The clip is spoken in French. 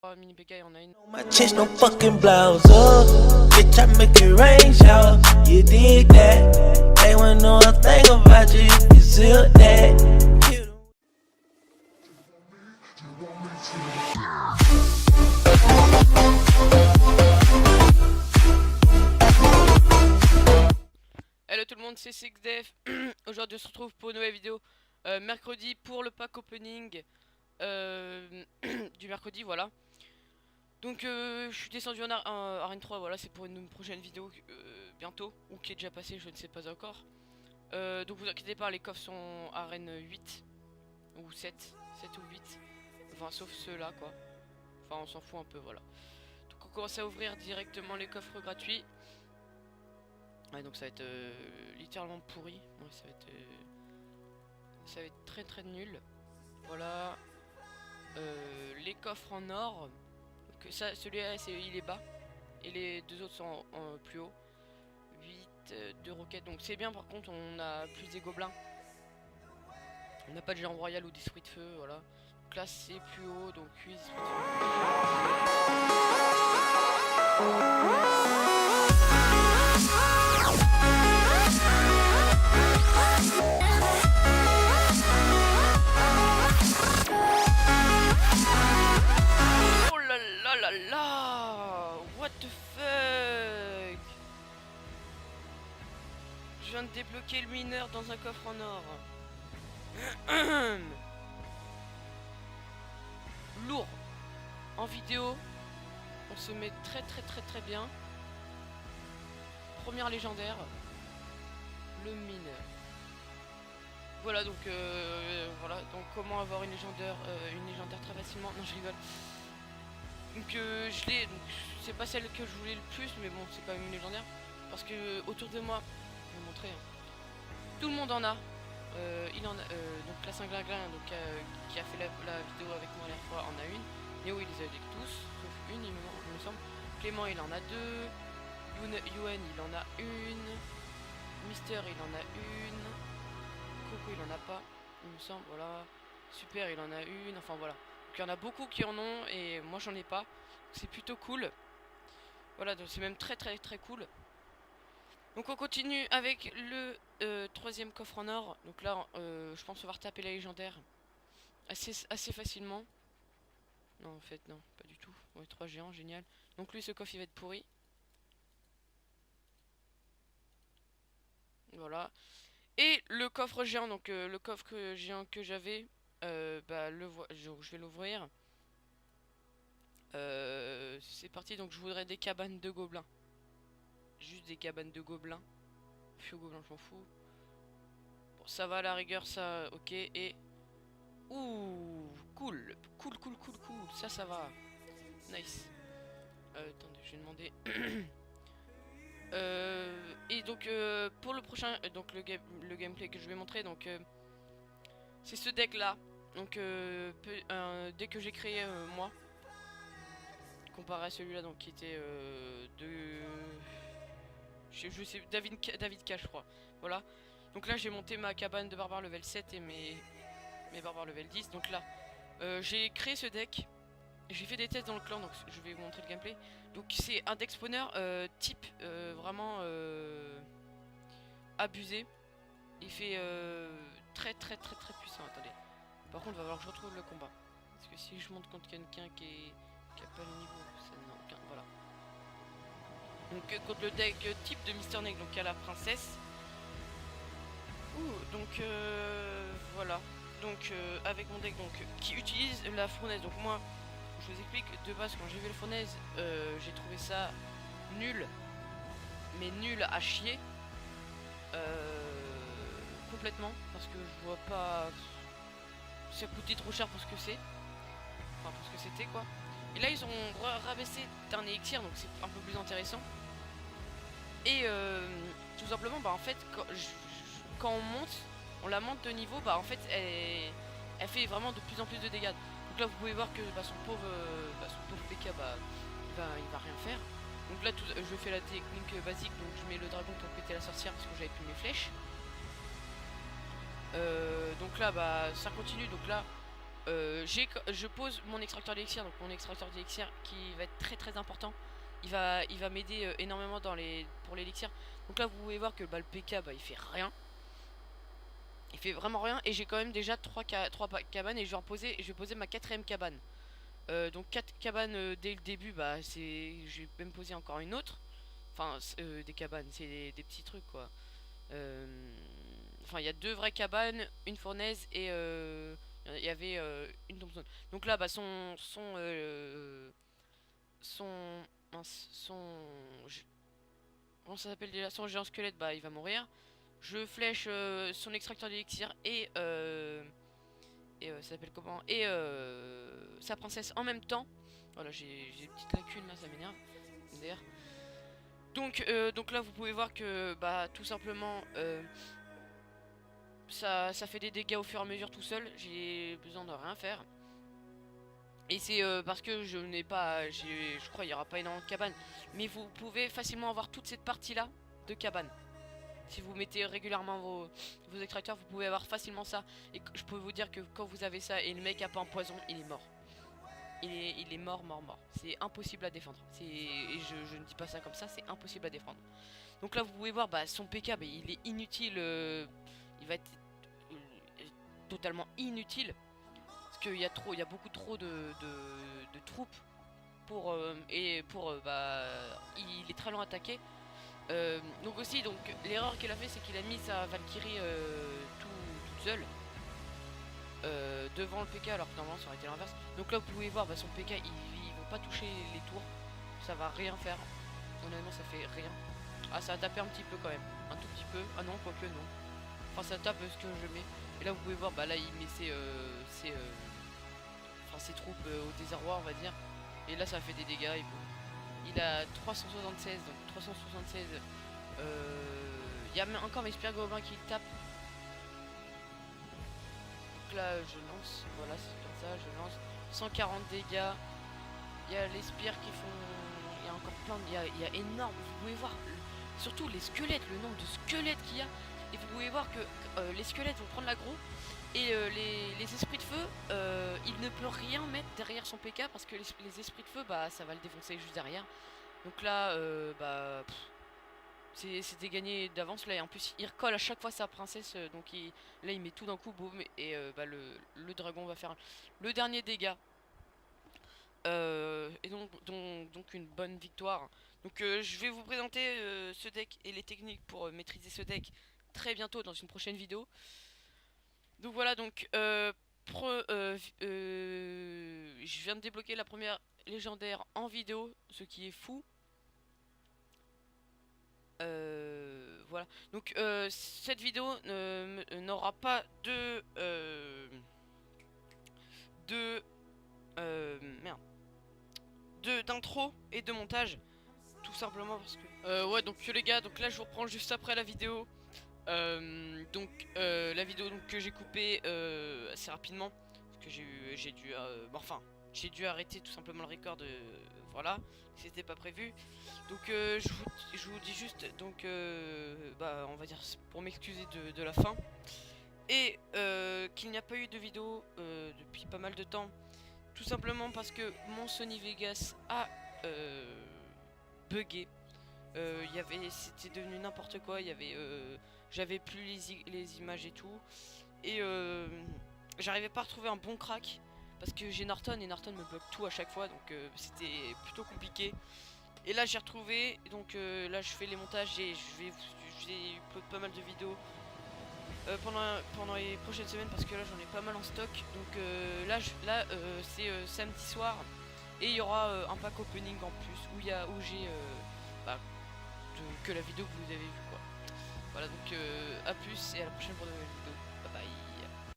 Mini PK, on a une. My chest no fucking blouse up. Bitch, I make it rain shower. You dig that? They wanna know a thing about you. You zip that. Hello tout le monde, c'est SixDef. Aujourd'hui on se retrouve pour une nouvelle vidéo mercredi pour le pack opening du mercredi, voilà. Donc je suis descendu en arène 3, voilà, c'est pour une prochaine vidéo bientôt, ou qui est déjà passée, je ne sais pas encore. Donc vous inquiétez pas, les coffres sont arène 8 ou 7 ou 8, enfin sauf ceux-là quoi. Enfin on s'en fout un peu, voilà. Donc on commence à ouvrir directement les coffres gratuits. Ouais, donc ça va être littéralement pourri. Ouais, ça va être très nul. Voilà. Les coffres en or. Donc ça, celui-là, il est bas. Et les deux autres sont en plus haut. 8 de roquettes. Donc c'est bien, par contre, on a plus des gobelins. On n'a pas de géant royal ou d'esprit de feu. Voilà. Donc là, c'est plus haut. Donc 8 esprits de feu. What the fuck? Je viens de débloquer le mineur dans un coffre en or. Lourd. En vidéo, on se met très bien. Première légendaire. Le mineur. Voilà donc comment avoir une légendaire très facilement. Non, je rigole. Donc je l'ai, donc c'est pas celle que je voulais le plus, mais bon c'est quand même une légendaire. Parce que autour de moi, je vais vous montrer, tout le monde en a. Il en a donc la Saint-Glinglin, donc qui a fait la vidéo avec moi la fois, en a une. Néo il les a avec tous, sauf une il me semble. Clément il en a deux. Yuen il en a une. Mister il en a une. Coco il en a pas, il me semble, voilà. Super il en a une, enfin voilà. Donc il y en a beaucoup qui en ont et moi j'en ai pas. C'est plutôt cool. Voilà, donc c'est même très cool. Donc on continue avec le troisième coffre en or. Donc là je pense qu'on va retaper la légendaire assez facilement. Non en fait non, pas du tout. Ouais, 3 géants, génial. Donc lui ce coffre il va être pourri. Voilà. Et le coffre géant, donc le coffre géant que j'avais, je vais l'ouvrir. C'est parti, donc je voudrais des cabanes de gobelins. Juste des cabanes de gobelins. Fio gobelin, je m'en fous. Bon, ça va à la rigueur, ça, ok. Et. Ouh, cool. Ça va. Nice. Attendez, je vais demander. Et donc pour le prochain, donc le gameplay que je vais montrer, donc c'est ce deck là. Donc deck que j'ai créé moi, comparé à celui-là, donc qui était je sais David K je crois. Voilà. Donc là j'ai monté ma cabane de barbare level 7 et mes barbares level 10. Donc là j'ai créé ce deck. J'ai fait des tests dans le clan, donc je vais vous montrer le gameplay. Donc c'est un deck spawner type vraiment abusé. Il fait très puissant. Attendez. Par contre, va falloir que je retrouve le combat. Parce que si je monte contre quelqu'un qui a pas le niveau, ça n'a aucun. Voilà. Donc contre le deck type de Mister Neck, donc il y a la princesse. Donc voilà. Donc avec mon deck donc qui utilise la fournaise. Donc moi je vous explique, de base quand j'ai vu le fournaise, j'ai trouvé ça nul, mais nul à chier, complètement, parce que je vois pas, ça coûtait trop cher pour ce que c'est, enfin pour ce que c'était quoi. Et là ils ont rabaissé d'un élixir, donc c'est un peu plus intéressant. Et tout simplement, bah en fait, quand on la monte de niveau, bah en fait elle fait vraiment de plus en plus de dégâts. Donc là vous pouvez voir que son pauvre PK il va rien faire. Donc là je fais la technique basique, donc je mets le dragon pour péter la sorcière parce que j'avais plus mes flèches. Donc là bah ça continue, donc là je pose mon extracteur d'élixir, donc mon extracteur d'élixir qui va être très important. Il va m'aider énormément pour l'élixir. Donc là vous pouvez voir que le PK il fait rien. Il fait vraiment rien et j'ai quand même déjà 3 cabanes et je vais poser ma 4ème cabane. Donc 4 cabanes dès le début, je vais même poser encore une autre. Enfin des cabanes, c'est des petits trucs quoi. Enfin il y a 2 vraies cabanes, une fournaise et il y avait une tombstone. Donc là comment ça s'appelle déjà, son géant squelette, il va mourir. Je flèche son extracteur d'élixir et ça s'appelle comment, et sa princesse en même temps. Voilà, j'ai une petite lacune là, ça m'énerve d'ailleurs. Donc là vous pouvez voir que tout simplement ça fait des dégâts au fur et à mesure tout seul. J'ai besoin de rien faire. Et c'est parce que je n'ai pas, je crois il n'y aura pas énormément de cabanes, mais vous pouvez facilement avoir toute cette partie là de cabanes. Si vous mettez régulièrement vos extracteurs, vous pouvez avoir facilement ça. Et je peux vous dire que quand vous avez ça et le mec a pas un poison, il est mort. Il est mort. C'est impossible à défendre. Et je ne dis pas ça comme ça, c'est impossible à défendre. Donc là vous pouvez voir son PK, il est inutile. Il va être totalement inutile. Parce qu'il y a beaucoup trop de troupes pour il est très lent à attaquer. Donc aussi, l'erreur qu'il a fait, c'est qu'il a mis sa Valkyrie toute seule devant le PK, alors que normalement ça aurait été l'inverse. Donc là vous pouvez voir son PK, ils vont pas toucher les tours, ça va rien faire. Honnêtement ça fait rien. Ah, ça a tapé un petit peu quand même, un tout petit peu. Ah non, quoique non. Enfin ça tape ce que je mets. Et là vous pouvez voir, là il met ses troupes au désarroi on va dire. Et là ça fait des dégâts. Il a 376, donc 376. Il y a encore mes spires gobelins qui tapent. Donc là je lance, voilà c'est comme ça, je lance 140 dégâts. Il y a les spires qui font, il y a encore plein, il y a énorme, vous pouvez voir, surtout les squelettes, le nombre de squelettes qu'il y a. Et vous pouvez voir que les squelettes vont prendre l'aggro. Et les esprits de feu, il ne peut rien mettre derrière son PK parce que les esprits de feu, ça va le défoncer juste derrière. Donc là, c'était gagné d'avance là. Et en plus, il recolle à chaque fois sa princesse. Donc là, il met tout d'un coup, boum. Et le dragon va faire le dernier dégât. Et donc une bonne victoire. Donc je vais vous présenter ce deck et les techniques pour maîtriser ce deck très bientôt dans une prochaine vidéo. Donc voilà, je viens de débloquer la première légendaire en vidéo, ce qui est fou. Voilà, donc cette vidéo n'aura pas d'intro et de montage, tout simplement parce que ouais, donc les gars, donc là je vous reprends juste après la vidéo. La vidéo que j'ai coupée assez rapidement parce que j'ai dû arrêter tout simplement le record, voilà, c'était pas prévu. Donc je vous dis juste, on va dire pour m'excuser de la fin et qu'il n'y a pas eu de vidéo depuis pas mal de temps, tout simplement parce que mon Sony Vegas a bugué. C'était devenu n'importe quoi. J'avais plus les images et tout, et j'arrivais pas à retrouver un bon crack parce que j'ai Norton et Norton me bloque tout à chaque fois, donc c'était plutôt compliqué. Et là j'ai retrouvé, donc là je fais les montages et j'ai upload pas mal de vidéos pendant les prochaines semaines parce que là j'en ai pas mal en stock. Donc c'est samedi soir et il y aura un pack opening en plus où j'ai que la vidéo que vous avez vue quoi. Voilà, donc à plus et à la prochaine pour de nouvelles vidéos.